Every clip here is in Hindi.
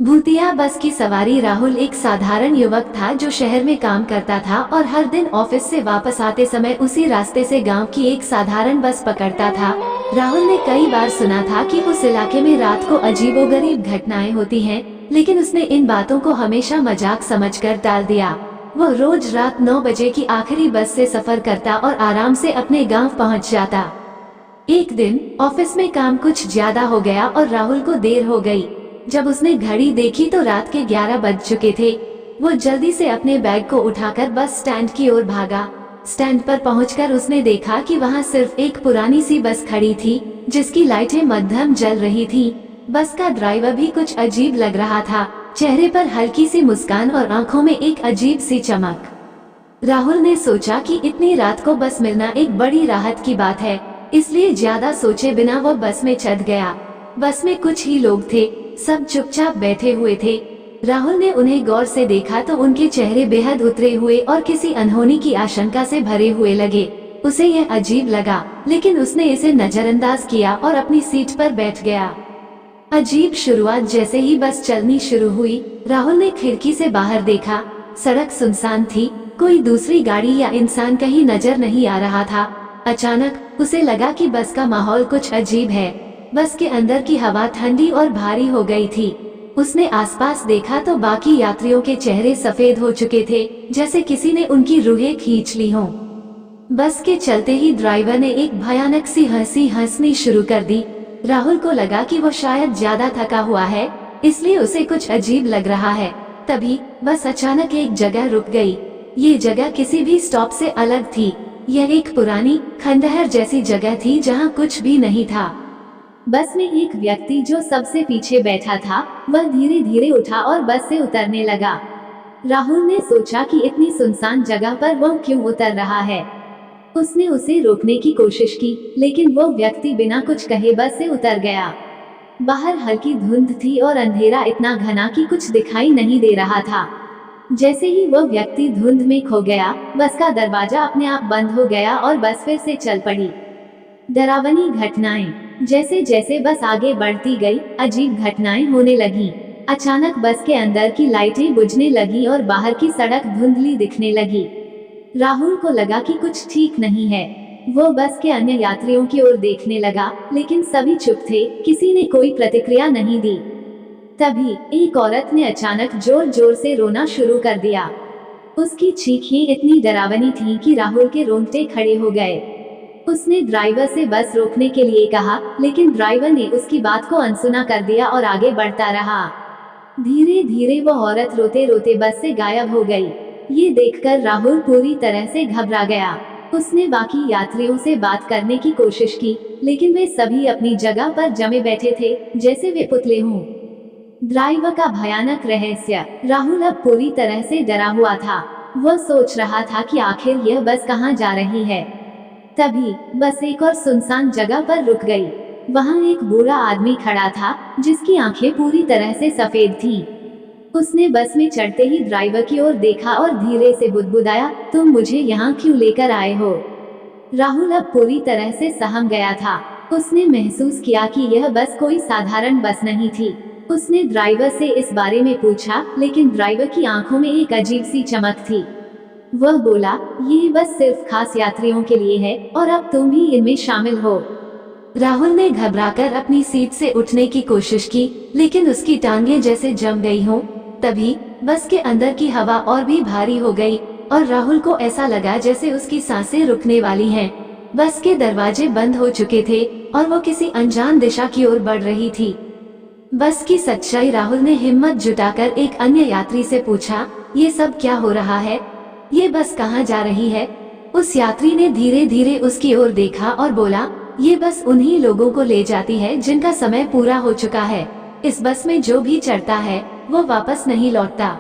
भूतिया बस की सवारी। राहुल एक साधारण युवक था जो शहर में काम करता था और हर दिन ऑफिस से वापस आते समय उसी रास्ते से गांव की एक साधारण बस पकड़ता था। राहुल ने कई बार सुना था कि उस इलाके में रात को अजीबोगरीब घटनाएं होती हैं, लेकिन उसने इन बातों को हमेशा मजाक समझकर टाल दिया। वो रोज रात 9 बजे की आखिरी बस से सफर करता और आराम से अपने गांव पहुंच जाता। एक दिन ऑफिस में काम कुछ ज्यादा हो गया और राहुल को देर हो गई। जब उसने घड़ी देखी तो रात के 11 बज चुके थे। वो जल्दी से अपने बैग को उठाकर बस स्टैंड की ओर भागा। स्टैंड पर पहुंचकर उसने देखा कि वहां सिर्फ एक पुरानी सी बस खड़ी थी, जिसकी लाइटें मध्यम जल रही थी। बस का ड्राइवर भी कुछ अजीब लग रहा था, चेहरे पर हल्की सी मुस्कान और आंखों में एक अजीब सी चमक। राहुल ने सोचा कि इतनी रात को बस मिलना एक बड़ी राहत की बात है, इसलिए ज्यादा सोचे बिना वो बस में चढ़ गया। बस में कुछ ही लोग थे, सब चुपचाप बैठे हुए थे। राहुल ने उन्हें गौर से देखा तो उनके चेहरे बेहद उतरे हुए और किसी अनहोनी की आशंका से भरे हुए लगे। उसे यह अजीब लगा, लेकिन उसने इसे नजरअंदाज किया और अपनी सीट पर बैठ गया। अजीब शुरुआत। जैसे ही बस चलनी शुरू हुई, राहुल ने खिड़की से बाहर देखा। सड़क सुनसान थी, कोई दूसरी गाड़ी या इंसान कहीं नजर नहीं आ रहा था। अचानक उसे लगा कि बस का माहौल कुछ अजीब है। बस के अंदर की हवा ठंडी और भारी हो गई थी। उसने आसपास देखा तो बाकी यात्रियों के चेहरे सफेद हो चुके थे, जैसे किसी ने उनकी रूहें खींच ली हों। बस के चलते ही ड्राइवर ने एक भयानक सी हंसी हंसनी शुरू कर दी। राहुल को लगा कि वो शायद ज्यादा थका हुआ है, इसलिए उसे कुछ अजीब लग रहा है। तभी बस अचानक एक जगह रुक गई। ये जगह किसी भी स्टॉप से अलग थी। यह एक पुरानी खंडहर जैसी जगह थी जहाँ कुछ भी नहीं था। बस में एक व्यक्ति जो सबसे पीछे बैठा था, वह धीरे धीरे उठा और बस से उतरने लगा। राहुल ने सोचा कि इतनी सुनसान जगह पर वह क्यों उतर रहा है। उसने उसे रोकने की कोशिश की, लेकिन वो व्यक्ति बिना कुछ कहे बस से उतर गया। बाहर हल्की धुंध थी और अंधेरा इतना घना कि कुछ दिखाई नहीं दे रहा था। जैसे ही वह व्यक्ति धुंध में खो गया, बस का दरवाजा अपने आप बंद हो गया और बस फिर से चल पड़ी। डरावनी घटनाएं। जैसे जैसे बस आगे बढ़ती गई, अजीब घटनाएं होने लगीं। अचानक बस के अंदर की लाइटें बुझने लगी और बाहर की सड़क धुंधली दिखने लगी। राहुल को लगा कि कुछ ठीक नहीं है। वो बस के अन्य यात्रियों की ओर देखने लगा, लेकिन सभी चुप थे, किसी ने कोई प्रतिक्रिया नहीं दी। तभी एक औरत ने अचानक जोर जोर से रोना शुरू कर दिया। उसकी चीखें इतनी डरावनी थीं कि राहुल के रोंगटे खड़े हो गए। उसने ड्राइवर से बस रोकने के लिए कहा, लेकिन ड्राइवर ने उसकी बात को अनसुना कर दिया और आगे बढ़ता रहा। धीरे धीरे वह औरत रोते रोते बस से गायब हो गई। ये देखकर राहुल पूरी तरह से घबरा गया। उसने बाकी यात्रियों से बात करने की कोशिश की, लेकिन वे सभी अपनी जगह पर जमे बैठे थे, जैसे वे पुतले हों। ड्राइवर का भयानक रहस्य। राहुल अब पूरी तरह से डरा हुआ था। वह सोच रहा था कि आखिर यह बस कहाँ जा रही है। तभी बस एक और सुनसान जगह पर रुक गई। वहां एक बूढ़ा आदमी खड़ा था, जिसकी आंखें पूरी तरह से सफेद थीं। उसने बस में चढ़ते ही ड्राइवर की ओर देखा और धीरे से बुदबुदाया, तुम मुझे यहाँ क्यों लेकर आए हो? राहुल अब पूरी तरह से सहम गया था। उसने महसूस किया कि यह बस कोई साधारण बस नहीं थी। उसने ड्राइवर से इस बारे में पूछा, लेकिन ड्राइवर की आंखों में एक अजीब सी चमक थी। वह बोला, ये बस सिर्फ खास यात्रियों के लिए है और अब तुम भी इनमें शामिल हो। राहुल ने घबराकर अपनी सीट से उठने की कोशिश की, लेकिन उसकी टांगें जैसे जम गई हों। तभी बस के अंदर की हवा और भी भारी हो गई और राहुल को ऐसा लगा जैसे उसकी सांसें रुकने वाली हैं। बस के दरवाजे बंद हो चुके थे और वो किसी अनजान दिशा की ओर बढ़ रही थी। बस की सच्चाई। राहुल ने हिम्मत जुटाकर एक अन्य यात्री से पूछा, ये सब क्या हो रहा है? ये बस कहाँ जा रही है? उस यात्री ने धीरे धीरे उसकी ओर देखा और बोला, ये बस उन्हीं लोगों को ले जाती है जिनका समय पूरा हो चुका है। इस बस में जो भी चढ़ता है वो वापस नहीं लौटता।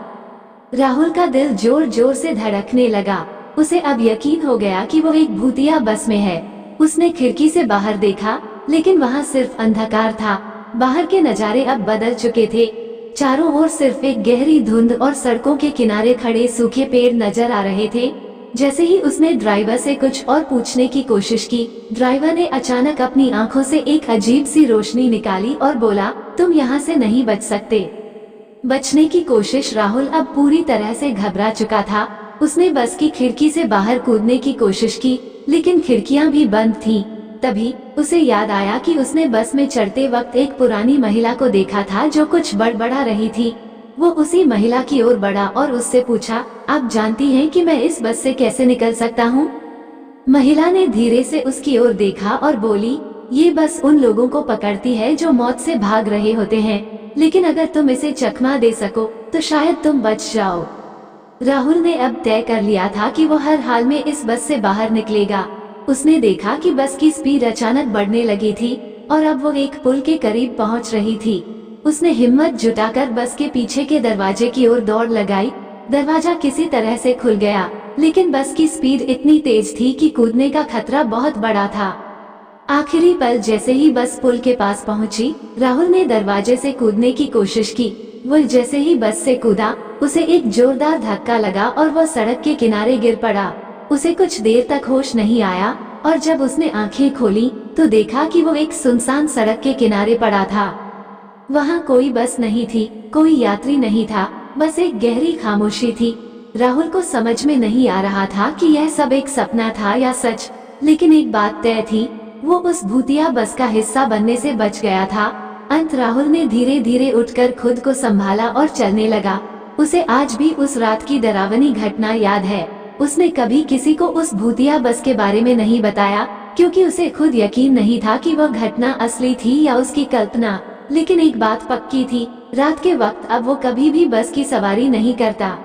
राहुल का दिल जोर जोर से धड़कने लगा। उसे अब यकीन हो गया कि वो एक भूतिया बस में है। उसने खिड़की से बाहर देखा, लेकिन वहाँ सिर्फ अंधकार था। बाहर के नज़ारे अब बदल चुके थे। चारों ओर सिर्फ एक गहरी धुंध और सड़कों के किनारे खड़े सूखे पेड़ नजर आ रहे थे। जैसे ही उसने ड्राइवर से कुछ और पूछने की कोशिश की, ड्राइवर ने अचानक अपनी आंखों से एक अजीब सी रोशनी निकाली और बोला, तुम यहाँ से नहीं बच सकते। बचने की कोशिश। राहुल अब पूरी तरह से घबरा चुका था। उसने बस की खिड़की से बाहर कूदने की कोशिश की, लेकिन खिड़कियां भी बंद थीं। तभी उसे याद आया कि उसने बस में चढ़ते वक्त एक पुरानी महिला को देखा था जो कुछ बड़बड़ा रही थी। वो उसी महिला की ओर बढ़ा और उससे पूछा, आप जानती हैं कि मैं इस बस से कैसे निकल सकता हूँ? महिला ने धीरे से उसकी ओर देखा और बोली, ये बस उन लोगों को पकड़ती है जो मौत से भाग रहे होते हैं, लेकिन अगर तुम इसे चकमा दे सको तो शायद तुम बच जाओ। राहुल ने अब तय कर लिया था कि वो हर हाल में इस बस से बाहर निकलेगा। उसने देखा कि बस की स्पीड अचानक बढ़ने लगी थी और अब वो एक पुल के करीब पहुंच रही थी। उसने हिम्मत जुटाकर बस के पीछे के दरवाजे की ओर दौड़ लगाई। दरवाजा किसी तरह से खुल गया, लेकिन बस की स्पीड इतनी तेज थी कि कूदने का खतरा बहुत बड़ा था। आखिरी पल जैसे ही बस पुल के पास पहुंची, राहुल ने दरवाजे से कूदने की कोशिश की। वो जैसे ही बस से कूदा, उसे एक जोरदार धक्का लगा और वो सड़क के किनारे गिर पड़ा। उसे कुछ देर तक होश नहीं आया और जब उसने आंखें खोली तो देखा कि वो एक सुनसान सड़क के किनारे पड़ा था। वहाँ कोई बस नहीं थी, कोई यात्री नहीं था, बस एक गहरी खामोशी थी। राहुल को समझ में नहीं आ रहा था कि यह सब एक सपना था या सच, लेकिन एक बात तय थी, वो उस भूतिया बस का हिस्सा बनने से बच गया था। अंत राहुल ने धीरे धीरे उठकर खुद को संभाला और चलने लगा। उसे आज भी उस रात की डरावनी घटना याद है। उसने कभी किसी को उस भूतिया बस के बारे में नहीं बताया, क्योंकि उसे खुद यकीन नहीं था कि वह घटना असली थी या उसकी कल्पना। लेकिन एक बात पक्की थी, रात के वक्त अब वो कभी भी बस की सवारी नहीं करता।